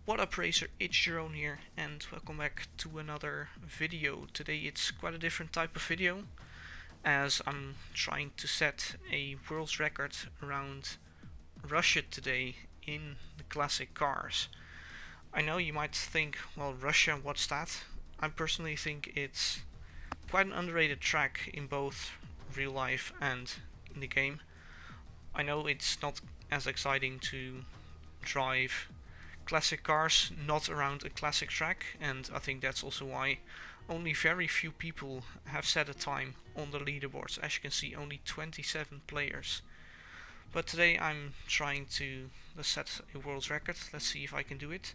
What up Racer, it's Jerome here and welcome back to another video. Today it's quite a different type of video as I'm trying to set a world record around Russia today in the classic cars. I know you might think, well, Russia, what's that? I personally think it's quite an underrated track in both real life and in the game. I know it's not as exciting to drive classic cars not around a classic track, and I think that's also why only very few people have set a time on the leaderboards. As you can see, only 27 players. But today I'm trying to set a world record. Let's see if I can do it.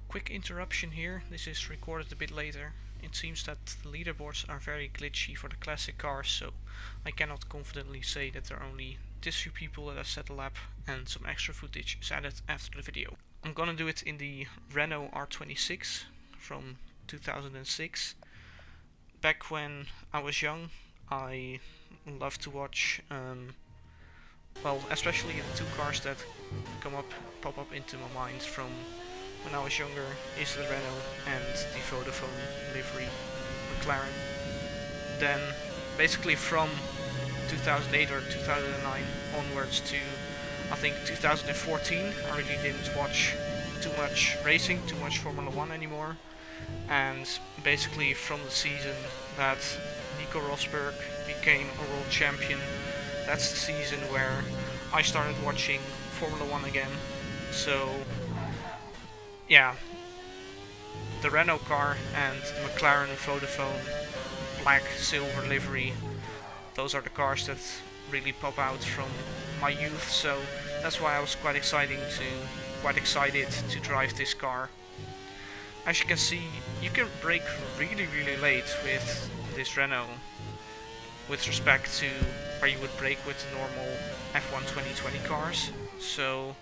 Quick interruption here, this is recorded a bit later. It seems that the leaderboards are very glitchy for the classic cars, so I cannot confidently say that there are only this few people that have set a lap, and some extra footage is added after the video. I'm gonna do it in the Renault R26 from 2006. Back when I was young, I loved to watch, well, especially the two cars that pop up into my mind from when I was younger is the Renault and the Vodafone livery McLaren. Then, basically from 2008 or 2009 onwards to I think 2014, I really didn't watch too much racing, too much Formula 1 anymore. And basically from the season that Nico Rosberg became a world champion, that's the season where I started watching Formula 1 again. So yeah, the Renault car and the McLaren Vodafone black silver livery, those are the cars that really pop out from my youth, so that's why I was quite excited to drive this car. As you can see, you can brake really late with this Renault with respect to where you would brake with the normal F1 2020 cars, so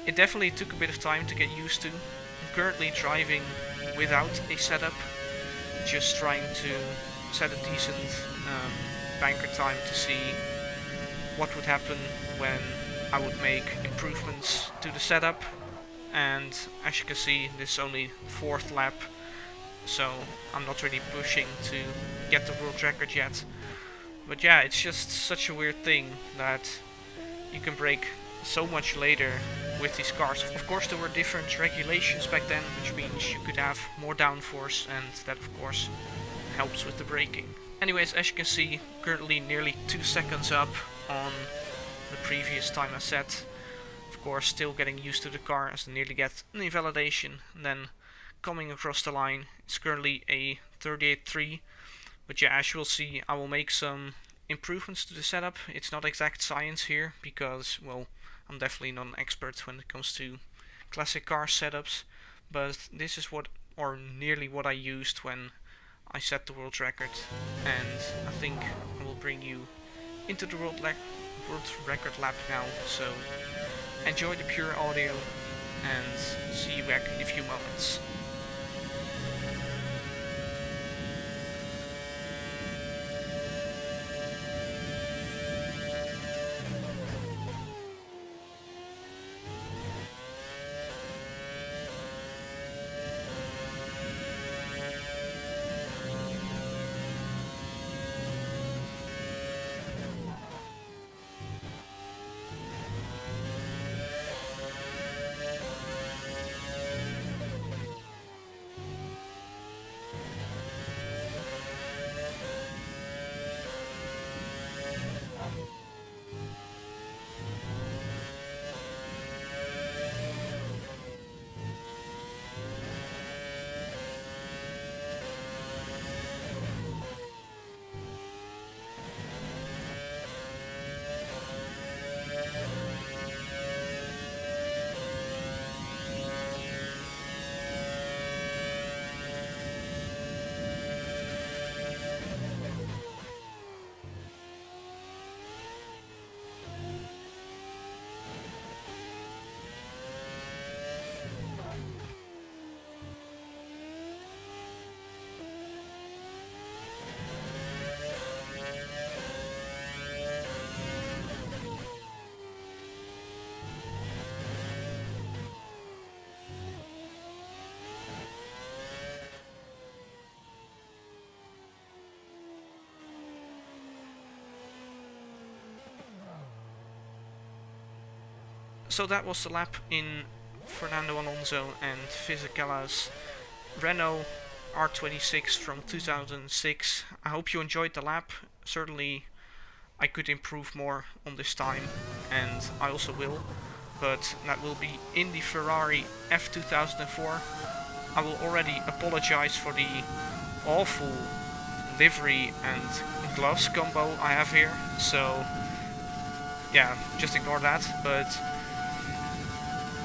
it definitely took a bit of time to get used to. I'm currently driving without a setup, just trying to set a decent banker time to see what would happen when I would make improvements to the setup. And as you can see, this is only 4th lap, so I'm not really pushing to get the world record yet. But yeah, it's just such a weird thing that you can brake so much later with these cars. Of course there were different regulations back then, which means you could have more downforce, and that of course helps with the braking. Anyways, as you can see, currently nearly 2 seconds up on the previous time I set. Of course, still getting used to the car as I nearly get an invalidation. And then coming across the line, it's currently a 38.3. But yeah, as you will see, I will make some improvements to the setup. It's not exact science here because, well, I'm definitely not an expert when it comes to classic car setups. But this is what, or nearly what I used when I set the world record, and I think I will bring you into the world record lap now, so enjoy the pure audio and see you back in a few moments. So that was the lap in Fernando Alonso and Fisichella's Renault R26 from 2006. I hope you enjoyed the lap. Certainly I could improve more on this time, and I also will, but that will be in the Ferrari F2004. I will already apologize for the awful livery and gloves combo I have here, so yeah, just ignore that. But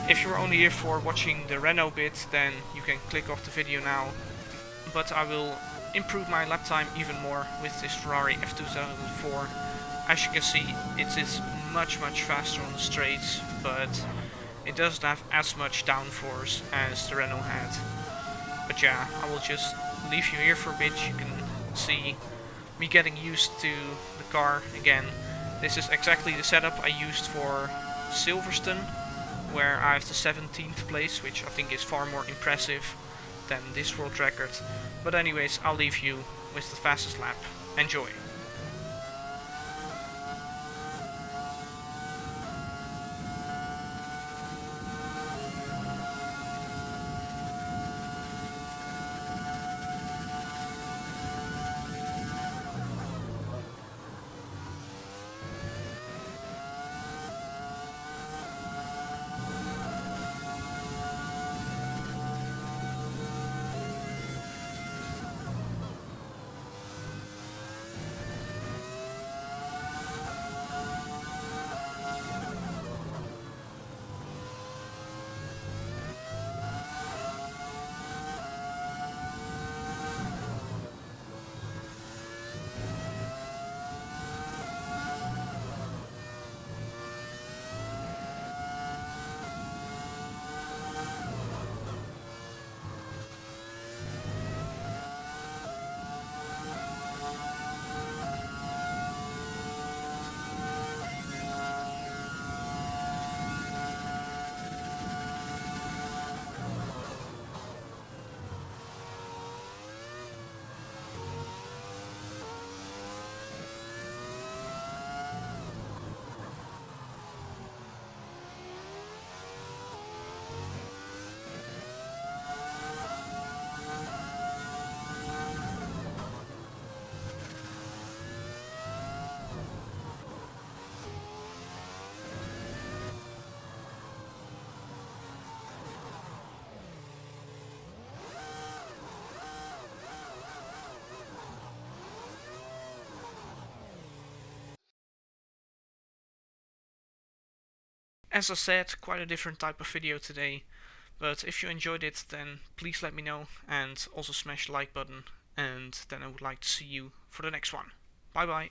if you're only here for watching the Renault bit, then you can click off the video now. But I will improve my lap time even more with this Ferrari F2004. As you can see, it is much faster on the straights, but it doesn't have as much downforce as the Renault had. But yeah, I will just leave you here for a bit. You can see me getting used to the car again. This is exactly the setup I used for Silverstone, where I have the 17th place, which I think is far more impressive than this world record. But anyways, I'll leave you with the fastest lap. Enjoy! As I said, quite a different type of video today, but if you enjoyed it, then please let me know, and also smash the like button, and then I would like to see you for the next one. Bye bye!